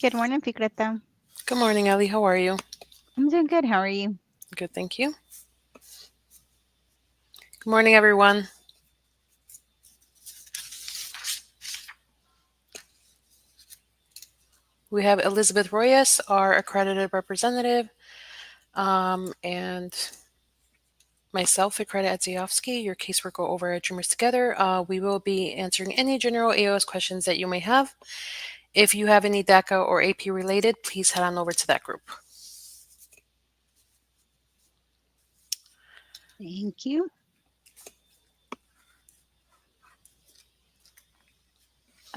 Good morning, Fikreta. Good morning, Ellie. How are you? I'm doing good. How are you? Good, thank you. Good morning, everyone. We have Elizabeth Royas, our accredited representative, and myself, Fikreta Edziovsky, your caseworker over at Dreamers Together. We will be answering any general AOS questions that you may have. If you have any DACA or AP related, please head on over to that group. Thank you.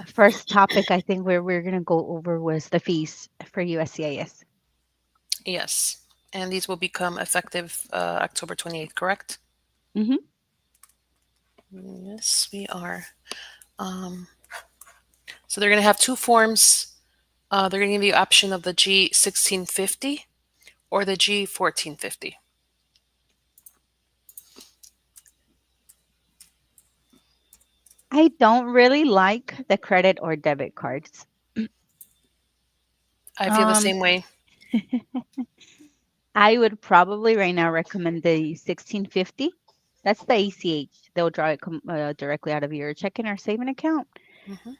First topic I think where we're going to go over was the fees for USCIS. Yes. And these will become effective October 28th, correct? Mm-hmm. Yes, we are. Um, so they're going to have two forms. They're going to give you the option of the G1650 or the G1450. I don't really like the credit or debit cards. I feel the Um, same way. I would probably right now recommend the 1650. That's the ACH. They'll draw it directly out of your checking or saving account. Hmm.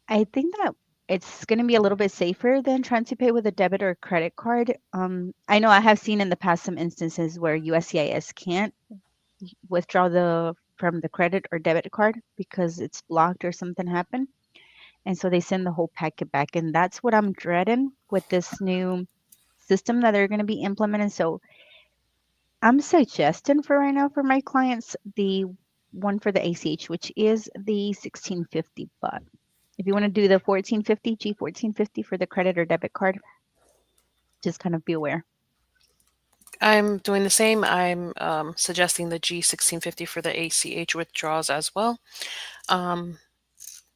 I think that it's going to be a little bit safer than trying to pay with a debit or credit card. I know I have seen in the past some instances where USCIS can't withdraw the from the credit or debit card because it's blocked or something happened, and so they send the whole packet back. And that's what I'm dreading with this new system that they're going to be implementing. So I'm suggesting for right now for my clients the one for the ACH, which is the 1650. But if you want to do the 1450, G1450 for the credit or debit card, just kind of be aware. I'm doing the same. I'm suggesting the G1650 for the ACH withdrawals as well. Um,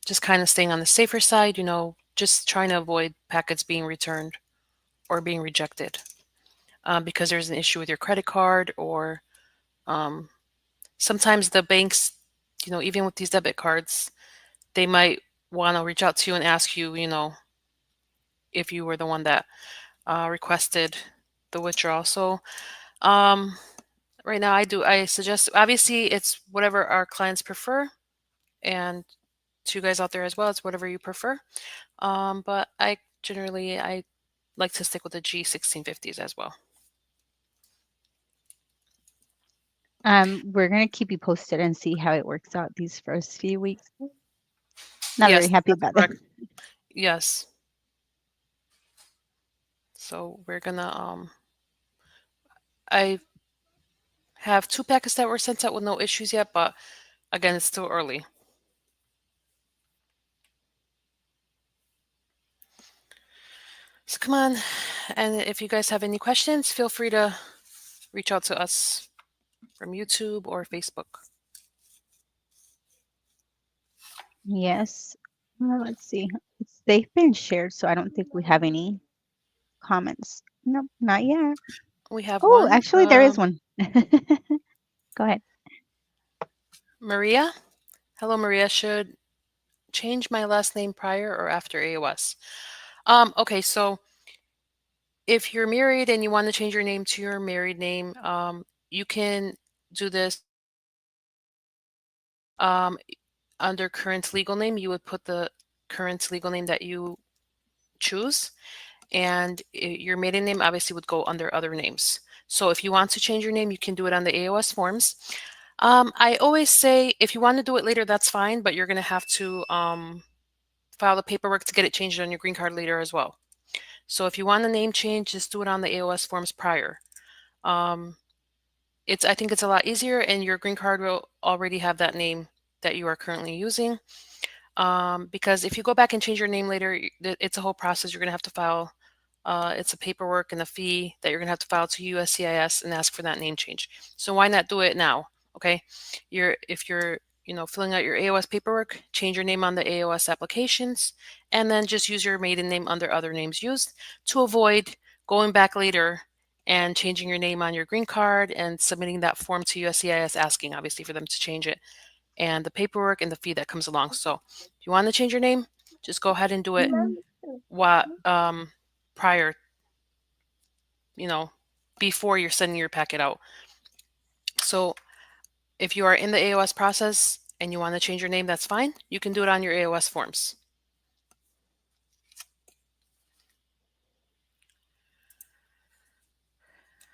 just kind of staying on the safer side, just trying to avoid packets being returned or being rejected because there's an issue with your credit card or um, sometimes the banks, even with these debit cards, they might want to reach out to you and ask you, if you were the one that requested the withdrawal. So um, right now I suggest, obviously it's whatever our clients prefer, and to you guys out there as well, it's whatever you prefer. But I like to stick with the G1650s as well. We're gonna keep you posted and see how it works out these first few weeks. Not very Yes, happy that's about that. correct. Yes. So we're gonna I have two packets that were sent out with no issues yet, but again, it's still early. So come on, and if you guys have any questions, feel free to reach out to us from YouTube or Facebook. Yes. Let's see. They've been shared, so I don't think we have any comments. Nope, not yet. We have Oh, one. actually, there is one. Go ahead. Maria. Hello, Maria. Should change my last name prior or after AOS? Okay, so if you're married and you want to change your name to your married name, you can do this um, under current legal name. You would put the current legal name that you choose, and your maiden name obviously would go under other names. So if you want to change your name, you can do it on the AOS forms. I always say if you want to do it later, that's fine, but you're going to have to file the paperwork to get it changed on your green card later as well. So if you want a name change, just do it on the AOS forms prior. Um, I think it's a lot easier, and your green card will already have that name that you are currently using. Because if you go back and change your name later, it's a whole process. You're going to have to file. It's a paperwork and a fee that you're going to have to file to USCIS and ask for that name change. So why not do it now? Okay, if you're filling out your AOS paperwork, change your name on the AOS applications, and then just use your maiden name under other names used to avoid going back later and changing your name on your green card and submitting that form to USCIS asking obviously for them to change it and the paperwork and the fee that comes along. So if you want to change your name, just go ahead and do it what prior, you know, before you're sending your packet out. So if you are in the AOS process and you want to change your name, that's fine. You can do it on your AOS forms.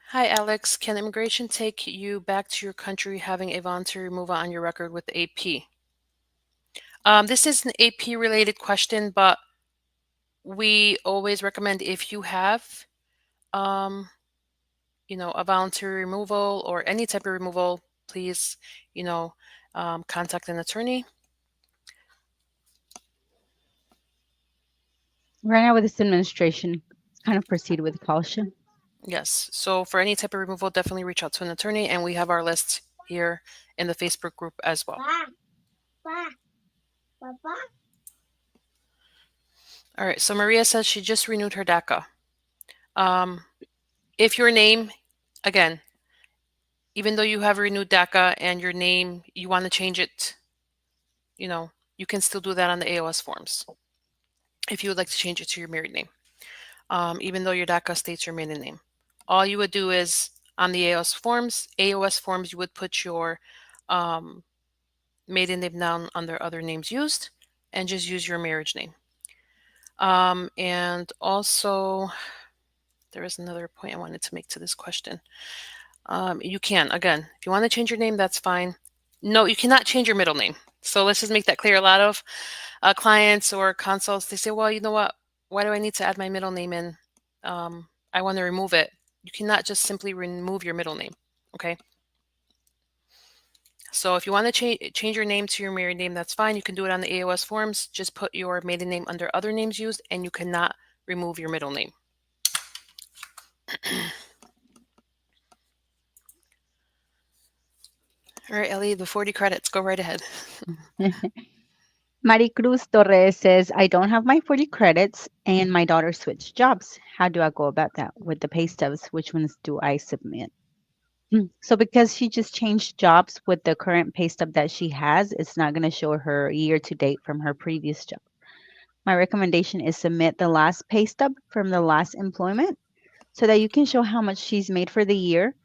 Hi, Alex. Can immigration take you back to your country having a voluntary removal on your record with AP? This is an AP related question, but we always recommend if you have, um, a voluntary removal or any type of removal, please, you know, contact an attorney. Right now with this administration, kind of proceed with caution. Yes. So for any type of removal, definitely reach out to an attorney, and we have our list here in the Facebook group as well. All right. So Maria says she just renewed her DACA. Um, if your name, again, even though you have renewed DACA and your name, you want to change it, you can still do that on the AOS forms if you would like to change it to your married name, even though your DACA states your maiden name. All you would do is on the AOS forms, you would put your um, maiden name down under other names used and just use your marriage name. And also, there is another point I wanted to make to this question. You can, again, if you want to change your name, that's fine. No, you cannot change your middle name. So let's just make that clear. A lot of clients or consults, they say, well, you know what? Why do I need to add my middle name in? I want to remove it. You cannot just simply remove your middle name. Okay. So if you want to change your name to your married name, that's fine. You can do it on the AOS forms. Just put your maiden name under other names used, and you cannot remove your middle name. All right, Ellie, the 40 credits. Go right ahead. Maricruz Torres says, I don't have my 40 credits and my daughter switched jobs. How do I go about that with the pay stubs? Which ones do I submit? So because she just changed jobs with the current pay stub that she has, it's not going to show her year to date from her previous job. My recommendation is submit the last pay stub from the last employment so that you can show how much she's made for the year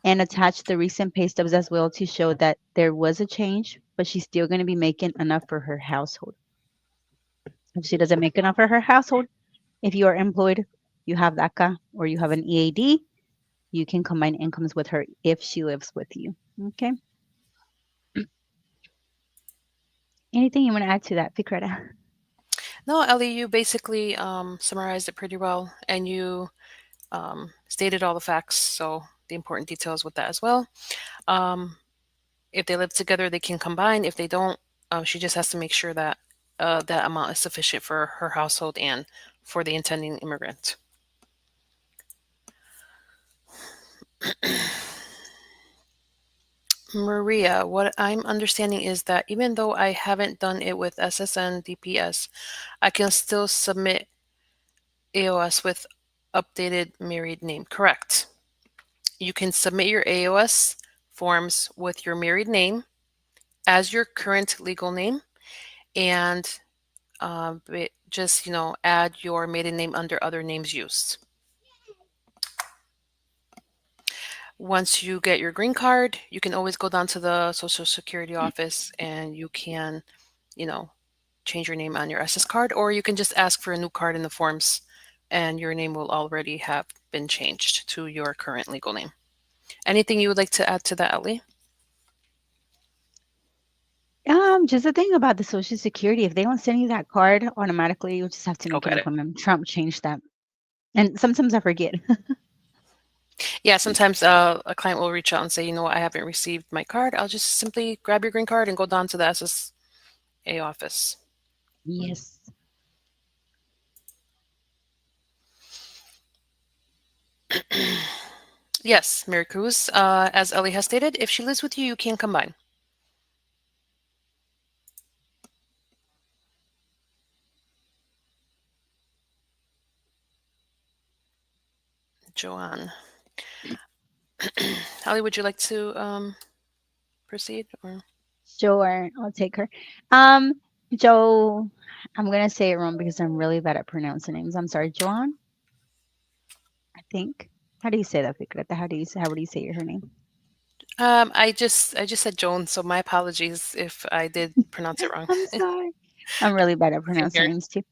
and attach the recent pay stubs as well to show that there was a change, but she's still going to be making enough for her household. If she doesn't make enough for her household, if you are employed, you have DACA or you have an EAD, you can combine incomes with her if she lives with you. Okay. Anything you want to add to that, Fikreta? No, Ellie, you basically summarized it pretty well, and you stated all the facts. So the important details with that as well. Um, if they live together, they can combine. If they don't, she just has to make sure that that amount is sufficient for her household and for the intending immigrant. Maria, what I'm understanding is that even though I haven't done it with SSN DPS, I can still submit AOS with updated married name. Correct. You can submit your AOS forms with your married name as your current legal name and just, add your maiden name under other names used. Once you get your green card, you can always go down to the Social Security office and you can, you know, change your name on your SS card, or you can just ask for a new card in the forms and your name will already have been changed to your current legal name. Anything you would like to add to that, Ellie? Just the thing about the Social Security, if they don't send you that card automatically, you just have to Go make an get it. appointment. Trump changed that. And sometimes I forget. Yeah, sometimes a client will reach out and say, you know what, I haven't received my card. I'll just simply grab your green card and go down to the SSA office. Yes. Yes, Mary Cruz, as Ellie has stated, if she lives with you, you can combine. Joanne. Ellie, would you like to proceed? Or Sure, I'll take her. Um, Joe, I'm gonna say it wrong because I'm really bad at pronouncing names. I'm sorry, Joan, I think. How do you say that, Fikrata? How would you say her name? I just said Joan, so my apologies if I did pronounce it wrong. I'm sorry. I'm really bad at Same pronouncing here. names too.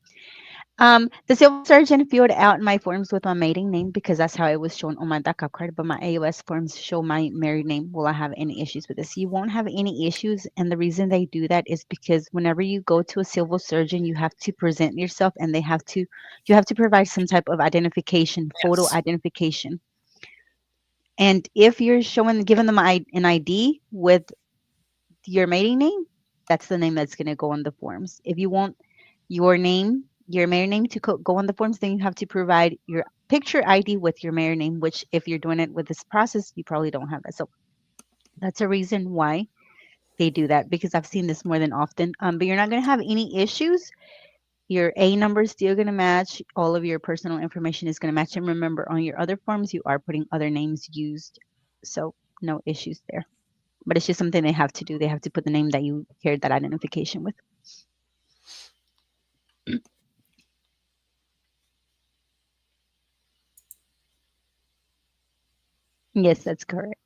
The civil surgeon filled out my forms with my maiden name because that's how it was shown on my DACA card, but my AOS forms show my married name. Will I have any issues with this? You won't have any issues, and the reason they do that is because whenever you go to a civil surgeon, you have to present yourself, and you have to provide some type of identification, photo Yes. identification. And if you're giving them an ID with your maiden name, that's the name that's going to go on the forms. If you want your married name to go on the forms, then you have to provide your picture ID with your married name, which if you're doing it with this process, you probably don't have that. So that's a reason why they do that because I've seen this more than often. But you're not going to have any issues. Your A number is still going to match. All of your personal information is going to match. And remember, on your other forms, you are putting other names used. So no issues there. But it's just something they have to do. They have to put the name that you shared that identification with. Yes, that's correct.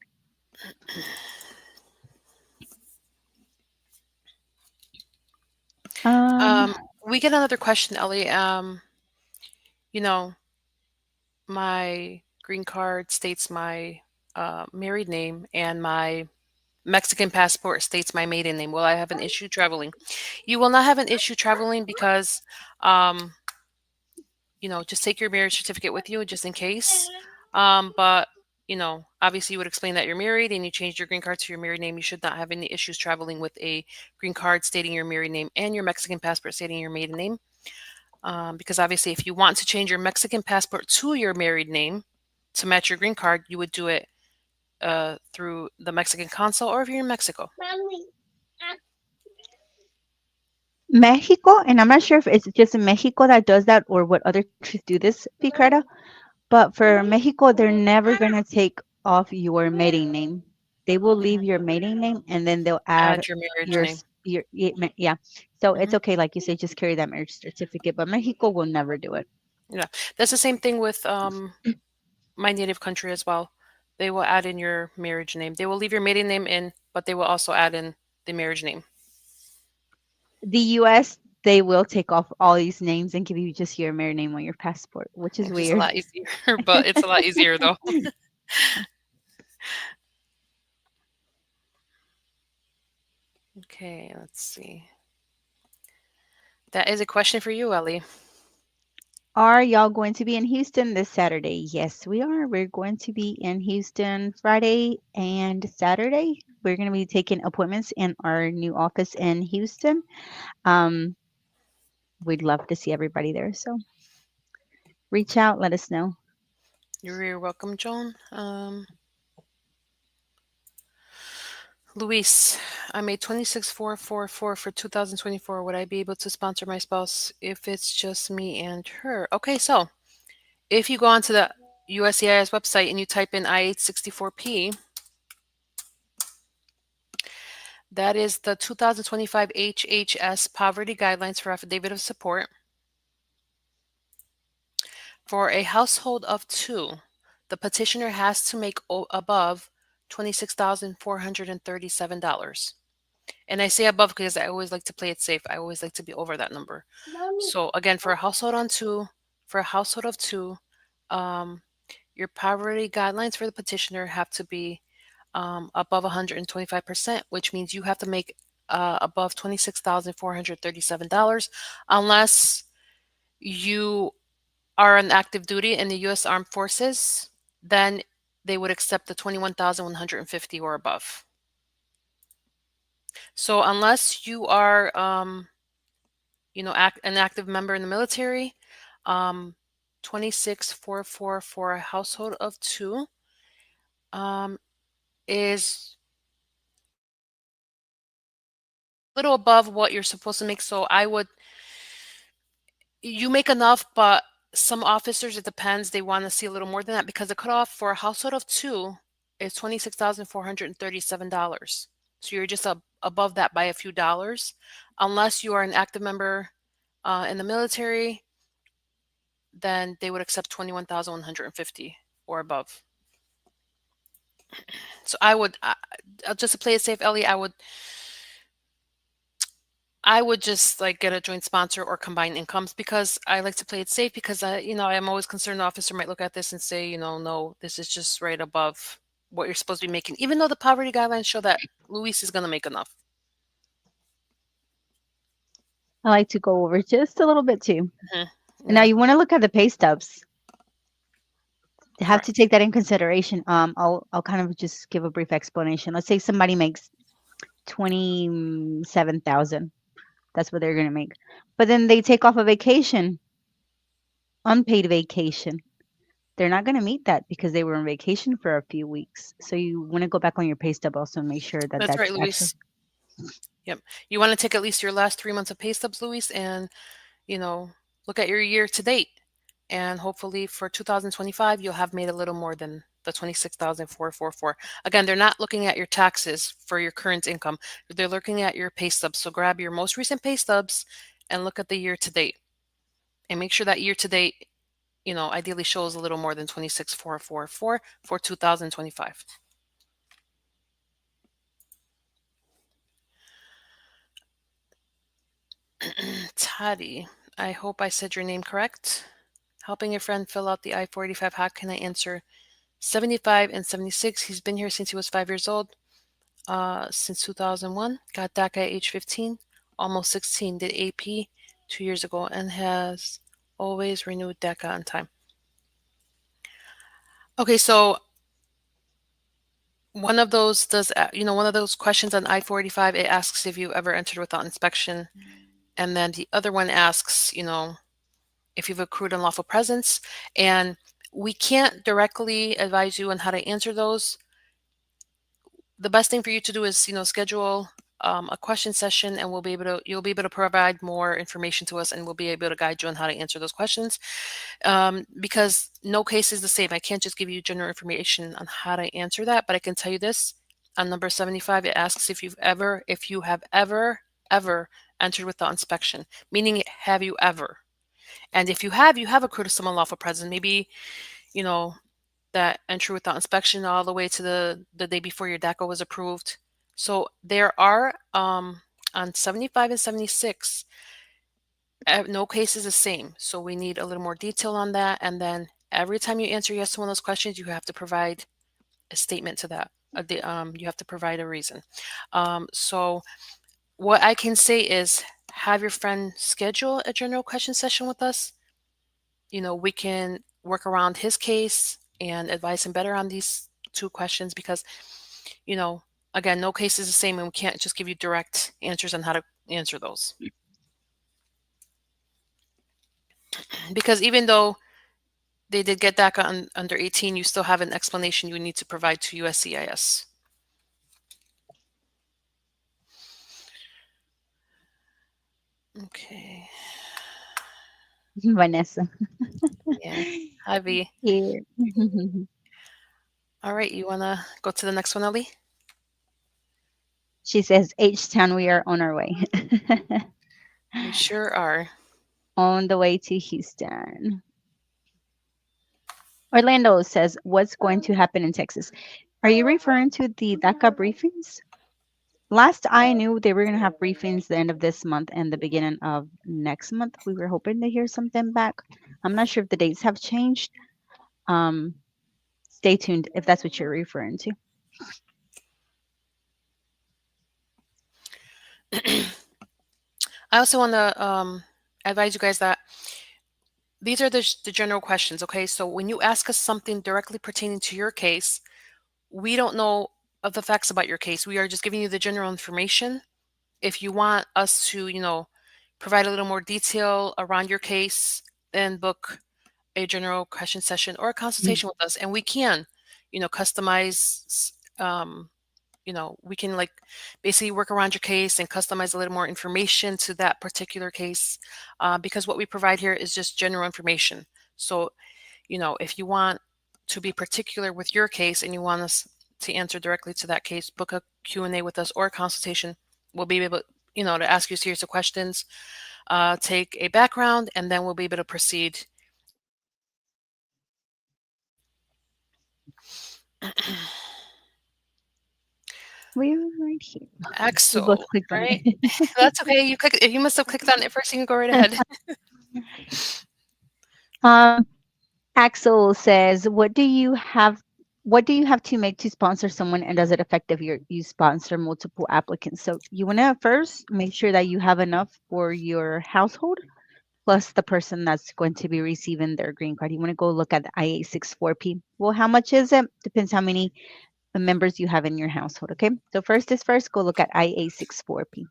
Um, Um, we get another question, Ellie. You know, my green card states my married name, and my Mexican passport states my maiden name. Will I have an issue traveling? You will not have an issue traveling because, um, just take your marriage certificate with you just in case. But obviously, you would explain that you're married and you changed your green card to your married name. You should not have any issues traveling with a green card stating your married name and your Mexican passport stating your maiden name. Because obviously, if you want to change your Mexican passport to your married name to match your green card, you would do it through the Mexican consul, or if you're in Mexico. Mexico, and I'm not sure if it's just in Mexico that does that or what other countries do this, Picreta, but for Mexico, they're never going to take off your maiden name. They will leave Hmm. your maiden name and then they'll add Add your marriage your, name. yeah. So it's Hmm. okay, like you say, just carry that marriage certificate, but Mexico will never do it. Yeah, that's the same thing with my native country as well. They will add in your marriage name. They will leave your maiden name in, but they will also add in the marriage name. The US, they will take off all these names and give you just your married name on your passport, which is Which is a weird. lot easier, but it's a lot easier though. Okay, let's see. That is a question for you, Ellie. Are y'all going to be in Houston this Saturday? Yes, we are. We're going to be in Houston Friday and Saturday. We're going to be taking appointments in our new office in Houston. Um, we'd love to see everybody there. So reach out, let us know. You're welcome, Joan. Luis, I made 26,444 for 2024. Would I be able to sponsor my spouse if it's just me and her? Okay, so if you go onto the USCIS website and you type in I-864P, that is the 2025 HHS Poverty Guidelines for Affidavit of Support. For a household of two, the petitioner has to make above $26,437. And I say above because I always like to play it safe. I always like to be over that number. So again, for a household of two, um, your poverty guidelines for the petitioner have to be above 125%, which means you have to make above $26,437, unless you are on active duty in the U.S. Armed Forces. Then they would accept the 21,150 or above. So unless you are, an active member in the military, um, 26,444 for a household of two um, is a little above what you're supposed to make. So you make enough, but some officers, it depends, they want to see a little more than that because the cutoff for a household of two is $26,437. So you're just above that by a few dollars. Unless you are an active member in the military, then they would accept 21,150 or above. So just to play it safe, Ellie, I would just like get a joint sponsor or combine incomes because I like to play it safe because I'm always concerned the officer might look at this and say, no, this is just right above what you're supposed to be making, even though the poverty guidelines show that Luis is going to make enough. I like to go over just a little bit too. Hmm. Now Yeah, you want to look at the pay stubs. You have to correct. take that in consideration. I'll kind of just give a brief explanation. Let's say somebody makes 27,000. That's what they're gonna make. But then they take off a vacation, unpaid vacation. They're not gonna meet that because they were on vacation for a few weeks. So you want to go back on your pay stub also and make sure that That's right, that's actually. Luis. Yep. You want to take at least your last 3 months of pay stubs, Luis, and you know, look at your year to date. And hopefully for 2025, you'll have made a little more than the 26,444. Again, they're not looking at your taxes for your current income. They're looking at your pay stubs. So grab your most recent pay stubs and look at the year to date and make sure that year to date, ideally shows a little more than 26,444 for 2025. Tati, I hope I said your name correct. Helping a friend fill out the I-485. How can I answer 75 and 76? He's been here since he was 5 years old, since 2001. Got DACA at age 15, almost 16. Did AP 2 years ago and has always renewed DACA on time. Okay, so one of those questions on I-485, it asks if you ever entered without inspection. And then the other one asks, if you've accrued unlawful presence. And we can't directly advise you on how to answer those. The best thing for you to do is, schedule a question session, and you'll be able to provide more information to us, and we'll be able to guide you on how to answer those questions. Because no case is the same. I can't just give you general information on how to answer that, but I can tell you this: on number 75, it asks if you have ever entered without inspection, meaning have you ever? And if you have accrued some unlawful presence, maybe, you know, that entry without inspection all the way to the day before your DACA was approved. So there are, on 75 and 76, no case is the same. So we need a little more detail on that. And then every time you answer yes to one of those questions, you have to provide a statement to that. You have to provide a reason. So what I can say is have your friend schedule a general question session with us. We can work around his case and advise him better on these two questions because, you know, again, no case is the same and we can't just give you direct answers on how to answer those. Because even though they did get DACA under 18, you still have an explanation you need to provide to USCIS. Okay. Vanessa. Yeah. Hi, V. Here. All right. You want to go to the next one, Ellie? She says, H Town, we are on our way. We sure are. On the way to Houston. Orlando says, what's going to happen in Texas? Are you referring to the DACA briefings? Last I knew, they were going to have briefings the end of this month and the beginning of next month. We were hoping to hear something back. I'm not sure if the dates have changed. Um, Stay tuned if that's what you're referring to. I also want to advise you guys that these are the general questions, okay? So when you ask us something directly pertaining to your case, we don't know of the facts about your case. We are just giving you the general information. If you want us to, provide a little more detail around your case, then book a general question session or a consultation with us, and we can, customize. We can like basically work around your case and customize a little more information to that particular case, because what we provide here is just general information. So, if you want to be particular with your case and you want us to answer directly to that case, book a Q&A with us or a consultation. We'll be able, to ask you a series of questions, take a background, and then we'll be able to proceed. We're right here. We Axel, both clicked on right? it. That's okay. You must have clicked on it first. You can go right ahead. um, Axel says, what do you have to make to sponsor someone, and does it affect if you sponsor multiple applicants? So you want to first make sure that you have enough for your household plus the person that's going to be receiving their green card. You want to go look at the IA64P. Well, how much is it? Depends how many members you have in your household. Okay. So first is first, go look at IA64P.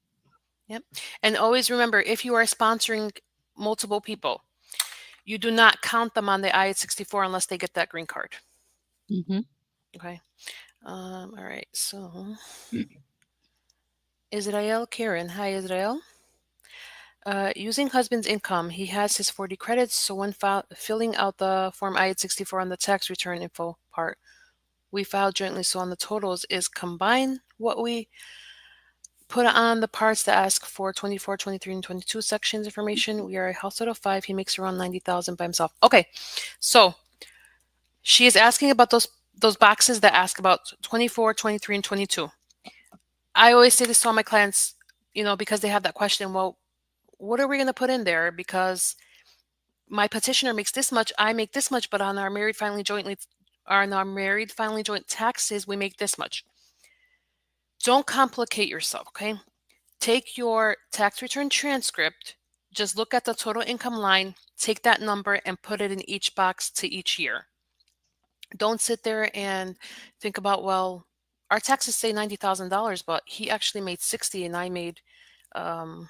Yep. And always remember, if you are sponsoring multiple people, you do not count them on the I-64 unless they get that green card. Hmm. Okay. All right. So Israel Karen. Hi, Israel. Using husband's income, he has his 40 credits. So when filling out the form I-64 on the tax return info part, we filed jointly. So on the totals is combine what we put on the parts that ask for 24, 23, and 22 sections information. We are a household of 5. He makes around 90,000 by himself. Okay. So she is asking about those boxes that ask about 24, 23, and 22. I always say this to all my clients, because they have that question. Well, what are we going to put in there? Because my petitioner makes this much, I make this much, but on our married filing joint taxes, we make this much. Don't complicate yourself, okay? Take your tax return transcript, just look at the total income line, take that number and put it in each box to each year. Don't sit there and think about, well, our taxes say $90,000, but he actually made 60 and I made, um,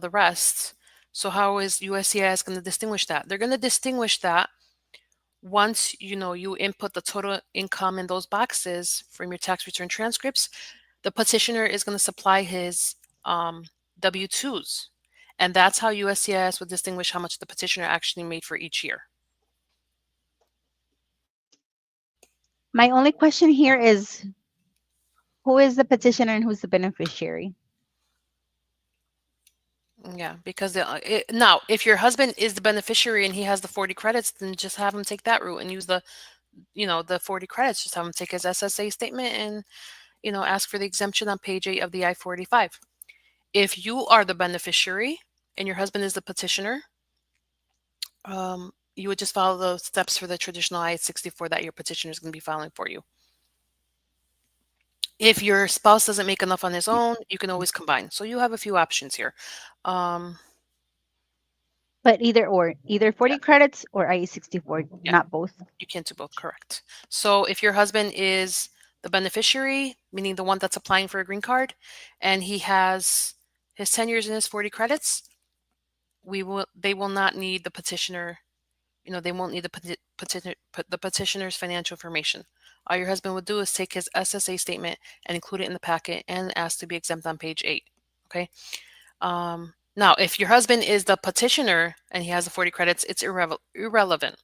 the rest. So how is USCIS going to distinguish that? They're going to distinguish that once you input the total income in those boxes from your tax return transcripts. The petitioner is going to supply his W-2s, and that's how USCIS would distinguish how much the petitioner actually made for each year. My only question here is, who is the petitioner and who's the beneficiary? Yeah, because now, if your husband is the beneficiary and he has the 40 credits, then just have him take that route and use the 40 credits. Just have him take his SSA statement and, ask for the exemption on page 8 of the I-45. If you are the beneficiary and your husband is the petitioner, you would just follow the steps for the traditional I-64 that your petitioner is going to be filing for you. If your spouse doesn't make enough on his own, you can always combine. So you have a few options here. Um, But either yeah, 40 credits or IA64, yeah, not both. you can't do both, correct. So if your husband is the beneficiary, meaning the one that's applying for a green card, and he has his 10 years and his 40 credits, they will not need the petitioner. They won't need the petitioner's financial information. All your husband would do is take his SSA statement and include it in the packet and ask to be exempt on page 8. Okay. Now, if your husband is the petitioner and he has the 40 credits, it's irrelevant.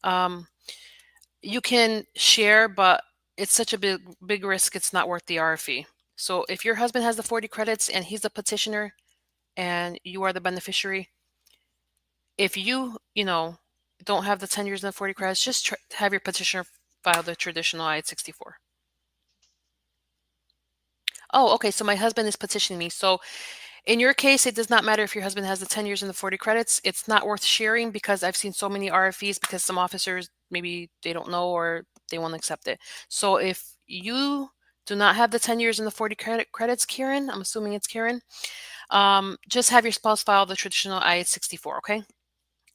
Um, you can share, but it's such a big risk. It's not worth the RFE. So if your husband has the 40 credits and he's the petitioner and you are the beneficiary, if don't have the 10 years and the 40 credits, just have your petitioner file the traditional I-64. Oh, okay. So my husband is petitioning me. So in your case, it does not matter if your husband has the 10 years and the 40 credits. It's not worth sharing because I've seen so many RFEs because some officers, maybe they don't know or they won't accept it. So if you do not have the 10 years and the 40 credits, Karen, I'm assuming it's Karen, just have your spouse file the traditional I-64, okay?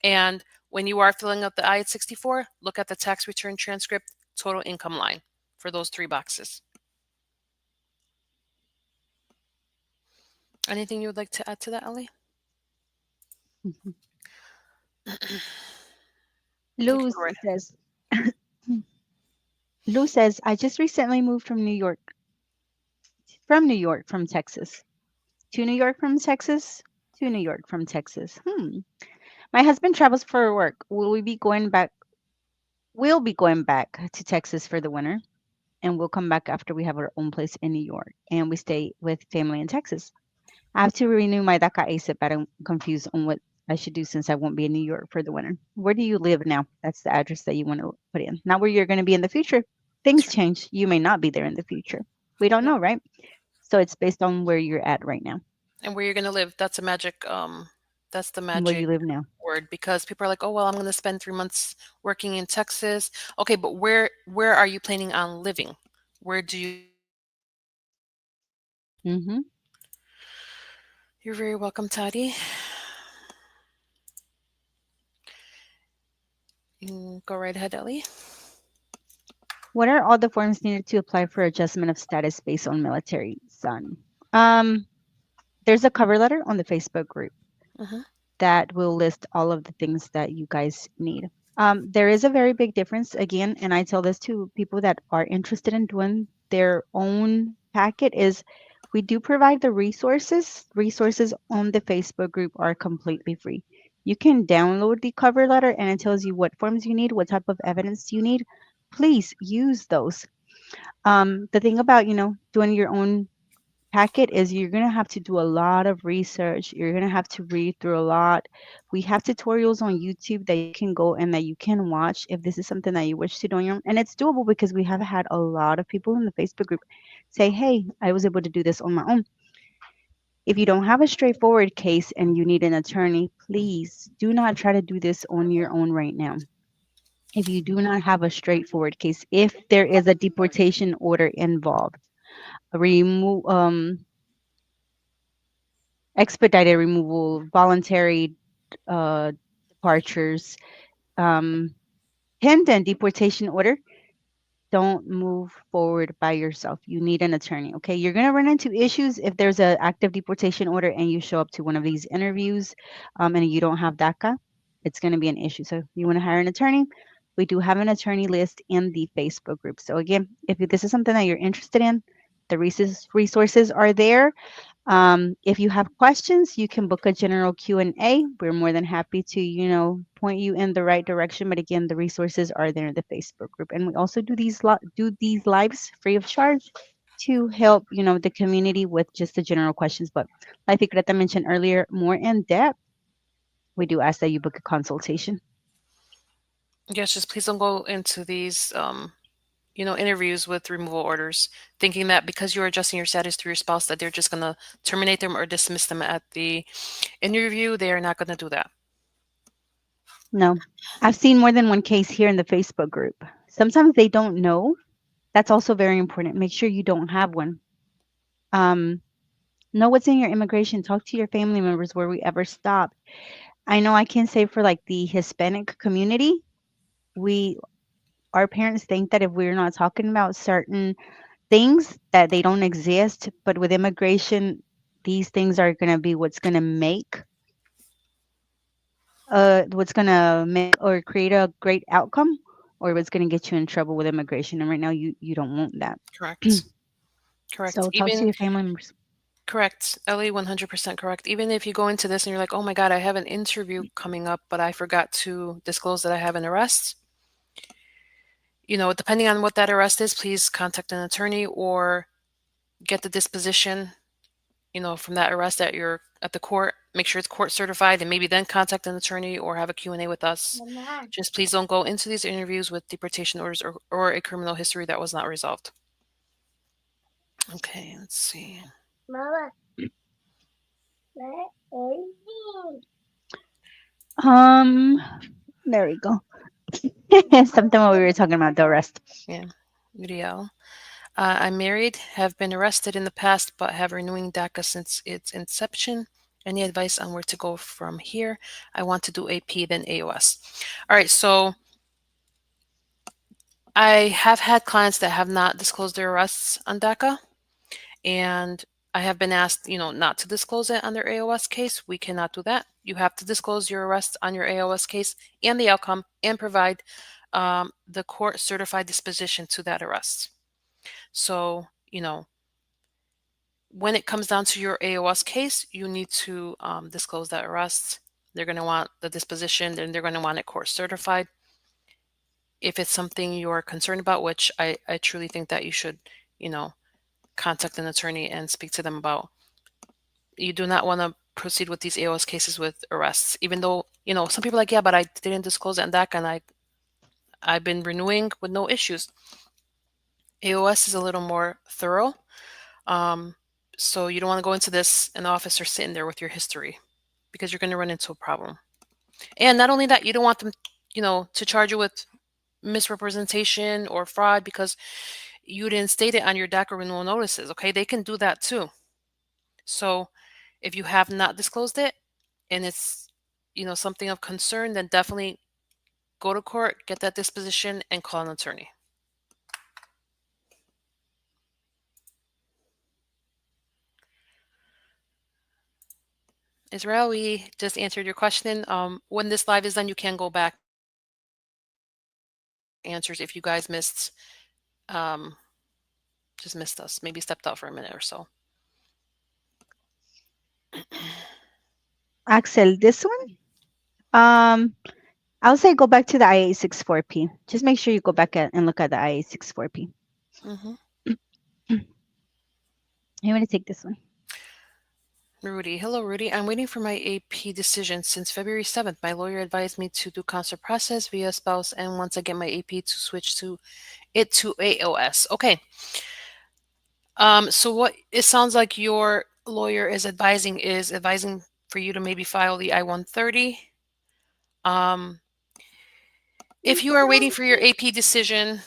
And when you are filling out the I-64, look at the tax return transcript total income line for those 3 boxes. Anything you would like to add to that, Ellie? Mhm. You can Luz go right says, Luz says, I just recently moved from Texas, to New York from Texas, to New York from Texas. My husband travels for work. We'll be going back to Texas for the winter. and we'll come back after we have our own place in New York and we stay with family in Texas. I have to renew my DACA ASAP. I don't confused on what I should do since I won't be in New York for the winter. Where do you live now? That's the address that you want to put in. Not where you're going to be in the future. That's Things right. change. You may not be there in the future. We don't Yep. know, right? So it's based on where you're at right now And where you're gonna live, that's the and where magic you live now. word because people are like, "Oh, well, I'm gonna spend 3 months working in Texas." Okay, but where are you planning on living? Where do you want to live? Hmm. You're very welcome, Toddy. Go right ahead, Ellie. What are all the forms needed to apply for adjustment of status based on military son? Um, there's a cover letter on the Facebook group Hmm. that will list all of the things that you guys need. There is a very big difference again, and I tell this to people that are interested in doing their own packet is we do provide the resources. Resources on the Facebook group are completely free. You can download the cover letter and it tells you what forms you need, what type of evidence you need. Please use those. The thing about, doing your own packet is you're going to have to do a lot of research. You're going to have to read through a lot. We have tutorials on YouTube that you can go and that you can watch if this is something that you wish to do on your own. And it's doable because we have had a lot of people in the Facebook group say, hey, I was able to do this on my own. If you don't have a straightforward case and you need an attorney, please do not try to do this on your own right now. If you do not have a straightforward case, if there is a deportation order involved, remove expedited removal, voluntary departures, um, pending deportation order, don't move forward by yourself. You need an attorney. Okay, you're gonna run into issues if there's an active deportation order and you show up to one of these interviews, and you don't have DACA. It's gonna be an issue. So you want to hire an attorney. We do have an attorney list in the Facebook group. So again, if this is something that you're interested in, the resources are there. If you have questions, you can book a general Q&A. We're more than happy to, point you in the right direction. But again, the resources are there in the Facebook group, and we also do these lives free of charge to help, the community with just the general questions. But like Greta mentioned earlier, more in depth, we do ask that you book a consultation. Yes, just please don't go into these, interviews with removal orders, thinking that because you're adjusting your status through your spouse, that they're just gonna terminate them or dismiss them at the interview. They are not gonna do that. No, I've seen more than one case here in the Facebook group. Sometimes they don't know. That's also very important. Make sure you don't have one. Um, know what's in your immigration. Talk to your family members where we ever stop. I know I can say for like the Hispanic community, we our parents think that if we're not talking about certain things that they don't exist, but with immigration, these things are gonna be what's gonna make or create a great outcome or what's gonna get you in trouble with immigration. And right now you don't want that. Correct. Correct. So talk to your family members. Correct. Ellie, 100% correct. Even if you go into this and you're like, oh my God, I have an interview coming up, but I forgot to disclose that I have an arrest. Depending on what that arrest is, please contact an attorney or get the disposition, from that arrest at the court. Make sure it's court certified and maybe then contact an attorney or have a Q&A with us. Just please don't go into these interviews with deportation orders or a criminal history that was not resolved. Okay, let's see. Um, there we go. Something what we were talking about the rest. Yeah, Uriel. I'm married, have been arrested in the past, but have renewing DACA since its inception. Any advice on where to go from here? I want to do AP, then AOS. All right, so I have had clients that have not disclosed their arrests on DACA, and I have been asked, not to disclose it on their AOS case. We cannot do that. You have to disclose your arrest on your AOS case and the outcome and provide the court certified disposition to that arrest. So, when it comes down to your AOS case, you need to disclose that arrest. They're going to want the disposition, and they're going to want it court certified. If it's something you're concerned about, which I truly think that you should, you know, contact an attorney and speak to them about, you do not want to proceed with these AOS cases with arrests, even though, some people are like, yeah, but I didn't disclose it and that, and I've been renewing with no issues. AOS is a little more thorough. Um, so you don't want to go into this an officer sitting there with your history because you're going to run into a problem. And not only that, you don't want them, to charge you with misrepresentation or fraud because you didn't state it on your DACA renewal notices. Okay, they can do that too. So if you have not disclosed it and it's something of concern, then definitely go to court, get that disposition, and call an attorney. Israel, we just answered your question. When this live is done, you can go back and check the answers if you guys um, just missed us, maybe stepped out for a minute or so. Axel, this one? Um, I would say go back to the IA64P. Just make sure you go back and look at the IA64P. hmm You want to take this one? Rudy. Hello, Rudy. I'm waiting for my AP decision since February 7th. My lawyer advised me to do concert process via spouse, and once I get my AP to switch to AOS. Okay. So what it sounds like your lawyer is advising for you to maybe file the I-130. Um, if you are waiting for your AP decision,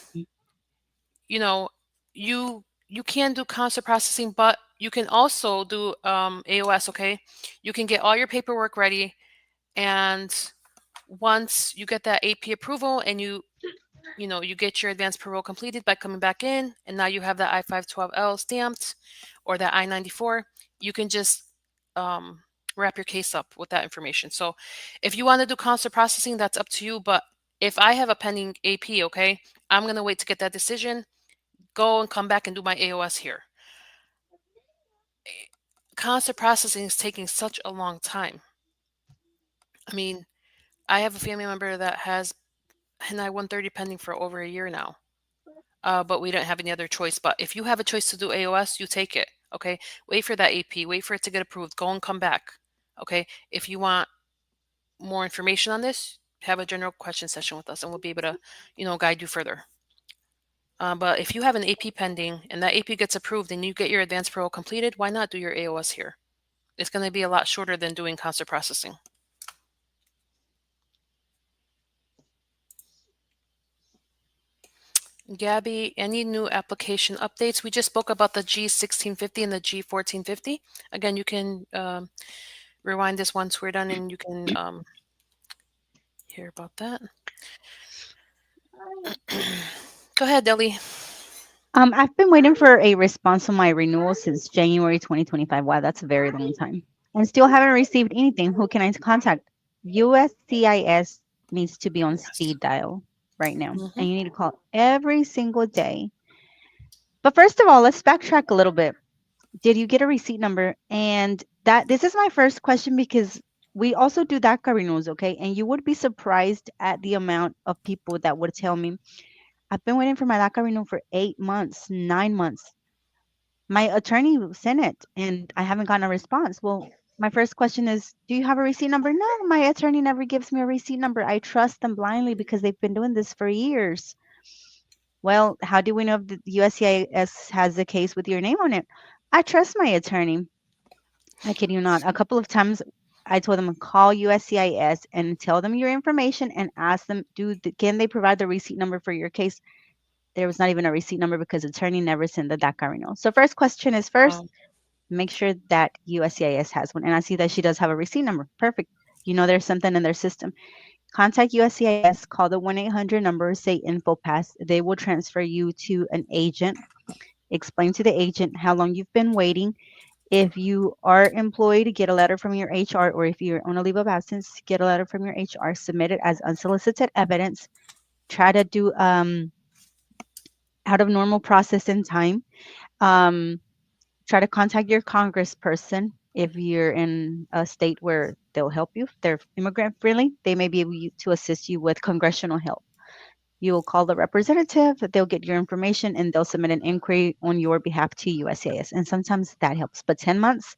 you know, you can do concert processing, but you can also do AOS, okay? You can get all your paperwork ready, and once you get that AP approval and you get your advanced parole completed by coming back in, and now you have that I-512L stamped or that I-94, you can just um, wrap your case up with that information. So if you want to do concert processing, that's up to you. But if I have a pending AP, okay, I'm going to wait to get that decision, go and come back and do my AOS here. Concert processing is taking such a long time. I mean, I have a family member that has an I-130 pending for over a year now. But we don't have any other choice. But if you have a choice to do AOS, you take it. Okay. Wait for that AP. Wait for it to get approved. Go and come back. Okay. If you want more information on this, have a general question session with us, and we'll be able to, guide you further. But if you have an AP pending and that AP gets approved and you get your advanced parole completed, why not do your AOS here? It's going to be a lot shorter than doing concert processing. Gabby, any new application updates? We just spoke about the G1650 and the G1450. Again, you can rewind this once we're done and you can hear about that. Go ahead, Ellie. I've been waiting for a response on my renewal since January 2025. Wow, that's a very long time. And still haven't received anything. Who can I contact? USCIS needs to be on Yes. speed dial right now. hmm And you need to call every single day. But first of all, let's backtrack a little bit. Did you get a receipt number? And that this is my first question because we also do DACA renewals, okay? And you would be surprised at the amount of people that would tell me, I've been waiting for my DACA renewal for 8 months, 9 months. My attorney sent it and I haven't gotten a response. Well, my first question is, do you have a receipt number? No, my attorney never gives me a receipt number. I trust them blindly because they've been doing this for years. Well, how do we know if the USCIS has a case with your name on it? I trust my attorney. I kid you not. A couple of times I told them call USCIS and tell them your information and ask them, can they provide the receipt number for your case? There was not even a receipt number because attorney never sent the DACA renewal. So first question is first, Um, make sure that USCIS has one. And I see that she does have a receipt number. Perfect. You know there's something in their system. Contact USCIS, call the 1-800 number, say InfoPass. They will transfer you to an agent. Explain to the agent how long you've been waiting. If you are employed, get a letter from your HR, or if you're on a leave of absence, get a letter from your HR. Submit it as unsolicited evidence. Try to do out of normal process and time. Um, Try to contact your congressperson if you're in a state where they'll help you. If they're immigrant friendly, they may be able to assist you with congressional help. You will call the representative, they'll get your information, and they'll submit an inquiry on your behalf to USCIS. And sometimes that helps. But 10 months,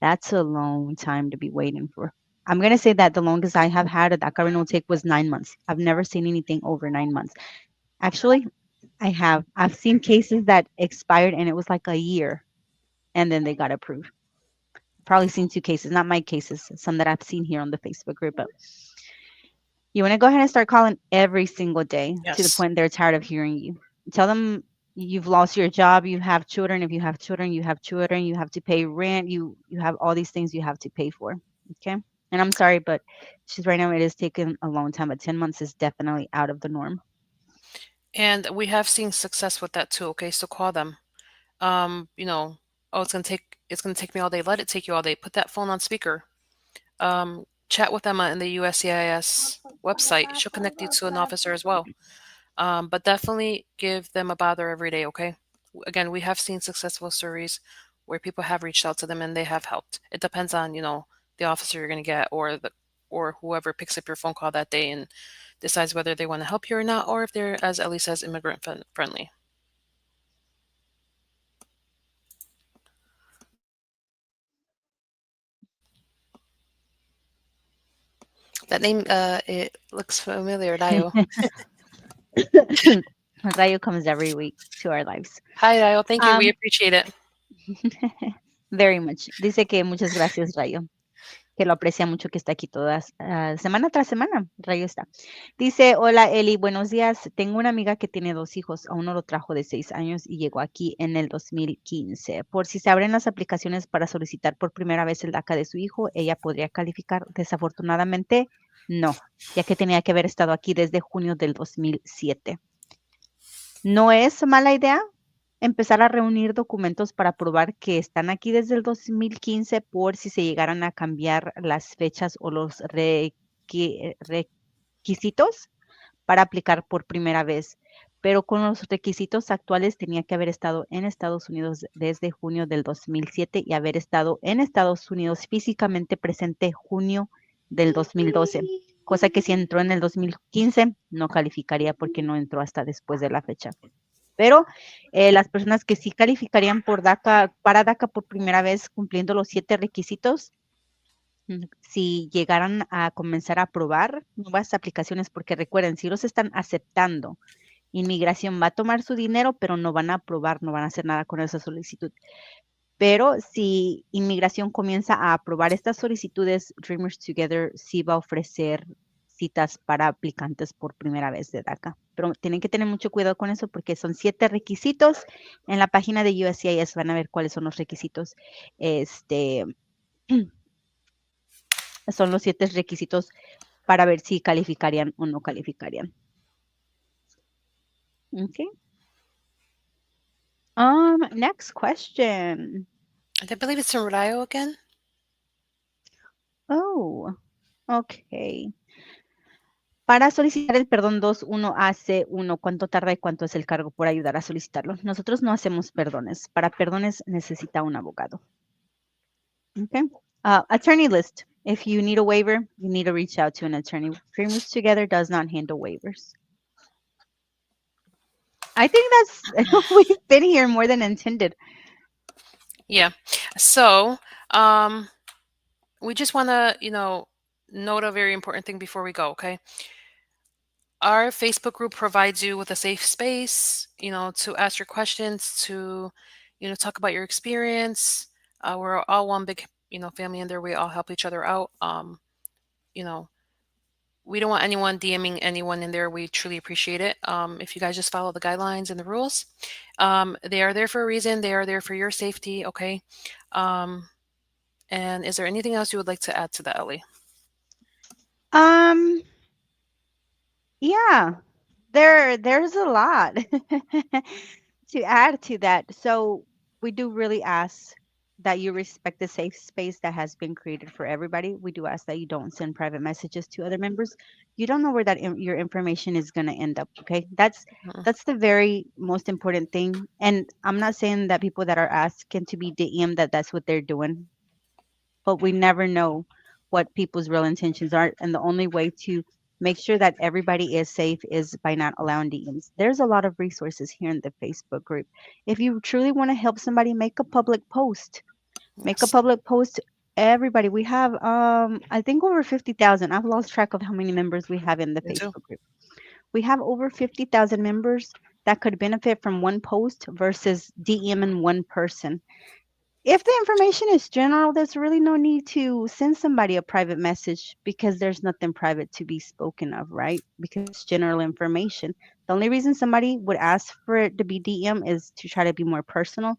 that's a long time to be waiting for. I'm going to say that the longest I have had a DACA renewal take was 9 months. I've never seen anything over 9 months. Actually, I have. I've seen cases that expired and it was like a year and then they got approved. Probably seen two cases, not my cases, some that I've seen here on the Facebook group. But you want to go ahead and start calling every single day to the Yes. point they're tired of hearing you. Tell them you've lost your job, you have children. If you have children, you have children. You have to pay rent. You have all these things you have to pay for. Okay. And I'm sorry, but she's right now it is taking a long time. But 10 months is definitely out of the norm. And we have seen success with that too. Okay, so call them. You know, oh, it's gonna take me all day. Let it take you all day. Put that phone on speaker. Chat with Emma in the USCIS website. She'll connect you to an officer as well. But definitely give them a bother every day, okay? Again, we have seen successful stories where people have reached out to them and they have helped. It depends on, the officer you're going to get or whoever picks up your phone call that day and decides whether they want to help you or not, or if they're, as Ellie says, immigrant friendly. That name, it looks familiar, Dio. Rayo comes every week to our lives. Hi, Dio. Thank you. We Um, appreciate it. very much. Dice que muchas gracias, Rayo. Que lo aprecia mucho que está aquí todas, semana tras semana. Rayo está. Dice, hola Eli, buenos días. Tengo una amiga que tiene dos hijos. A uno lo trajo de 6 años y llegó aquí en el 2015. Por si se abren las aplicaciones para solicitar por primera vez el DACA de su hijo, ella podría calificar. Desafortunadamente, no, ya que tenía que haber estado aquí desde junio del 2007. No es mala idea empezar a reunir documentos para probar que están aquí desde el 2015 por si se llegaran a cambiar las fechas o los requisitos para aplicar por primera vez. Pero con los requisitos actuales tenía que haber estado en Estados Unidos desde junio del 2007 y haber estado en Estados Unidos físicamente presente junio del 2012, cosa que si entró en el 2015 no calificaría porque no entró hasta después de la fecha. Pero las personas que sí calificarían por DACA, para DACA por primera vez cumpliendo los 7 requisitos, si llegaran a comenzar a aprobar nuevas aplicaciones, porque recuerden, si los están aceptando, inmigración va a tomar su dinero, pero no van a aprobar, no van a hacer nada con esa solicitud. Pero si inmigración comienza a aprobar estas solicitudes, Dreamers Together sí va a ofrecer citas para aplicantes por primera vez de DACA. Pero tienen que tener mucho cuidado con eso porque son 7 requisitos. En la página de USCIS van a ver cuáles son los requisitos. Este, son los 7 requisitos para ver si calificarían o no calificarían. Okay. Next question. I believe it's in Rhode Island again. Oh, okay. Para solicitar el perdón 21AC1, ¿cuánto tarda y cuánto es el cargo por ayudar a solicitarlo? Nosotros no hacemos perdones. Para perdones necesita un abogado. Okay. Attorney list. If you need a waiver, you need to reach out to an attorney. Dreamers Together does not handle waivers. I think that's, we've been here more than intended. Yeah. So, we just want to, note a very important thing before we go, okay? Our Facebook group provides you with a safe space, to ask your questions, to, talk about your experience. We're all one big, family in there. We all help each other out. You know, we don't want anyone DMing anyone in there. We truly appreciate it. If you guys just follow the guidelines and the rules, they are there for a reason. They are there for your safety, okay? And is there anything else you would like to add to that, Ellie? Yeah, there's a lot to add to that. So we do really ask that you respect the safe space that has been created for everybody. We do ask that you don't send private messages to other members. You don't know where that your information is going to end up, okay? Mhm. That's the very most important thing. And I'm not saying that people that are asking to be DM that's what they're doing, but we never know what people's real intentions are, and the only way to make sure that everybody is safe is by not allowing DMs. There's a lot of resources here in the Facebook group. If you truly want to help somebody, make a public post. Make a Yes, public post. Everybody, we have I think over 50,000. I've lost track of how many members we have in the me too. Facebook group. We have over 50,000 members that could benefit from one post versus DMing one person. If the information is general, there's really no need to send somebody a private message because there's nothing private to be spoken of, right? Because it's general information. The only reason somebody would ask for it to be DM is to try to be more personal,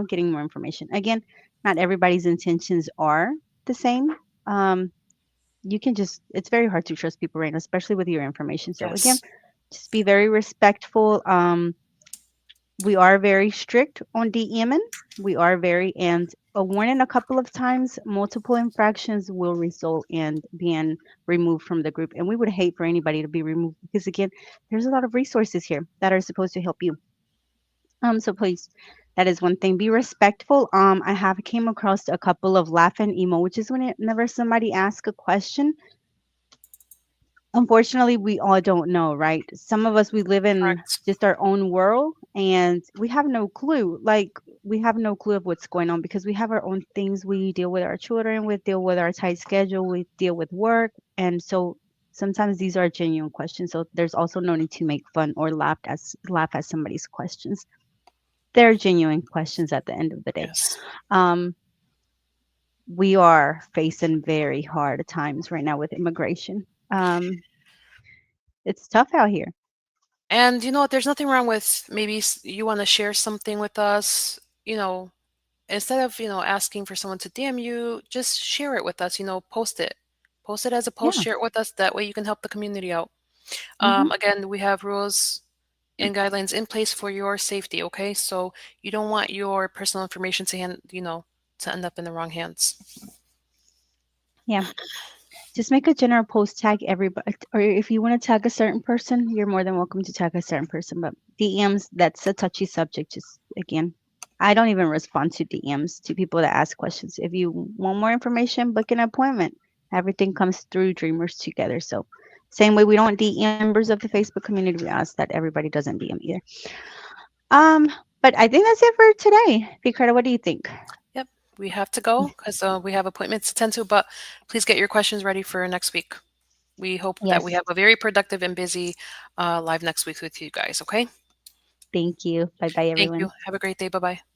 getting more information. Again, not everybody's intentions are the same. Um, you can just, it's very hard to trust people right now, especially with your information. So, again, Yes, just be very respectful. We are very strict on DMing. We are very, and a warning a couple of times, multiple infractions will result in being removed from the group. And we would hate for anybody to be removed because, again, there's a lot of resources here that are supposed to help you. So please, that is one thing. Be respectful. I have came across a couple of laughing emojis whenever somebody asks a question. Unfortunately, we all don't know, right? Some of us, we live in correct. just our own world and we have no clue. Like, we have no clue of what's going on because we have our own things. We deal with our children, we deal with our tight schedule, we deal with work. And so sometimes these are genuine questions. So there's also no need to make fun or laugh at somebody's questions. They're genuine questions at the end of the day. Yes. Um, we are facing very hard times right now with immigration. It's tough out here. And you know what? There's nothing wrong with maybe you want to share something with us. You know, instead of asking for someone to DM you, just share it with us. Post it as a post. Yeah. Share it with us. That way you can help the community out. Mhm. Again, we have rules and guidelines in place for your safety. Okay, so you don't want your personal information to end up in the wrong hands. Yeah. Just make a general post, tag everybody, or if you want to tag a certain person, you're more than welcome to tag a certain person. But DMs, that's a touchy subject. Just again, I don't even respond to DMs to people that ask questions. If you want more information, book an appointment. Everything comes through Dreamers Together. So, same way we don't DM members of the Facebook community, we ask that everybody doesn't DM either. Um, but I think that's it for today. Ricardo, what do you think? Yep, we have to go because we have appointments to tend to. But please get your questions ready for next week. We hope that we Yes. have a very productive and busy live next week with you guys. Okay. Thank you. Bye bye, Thank everyone. you. Have a great day. Bye bye.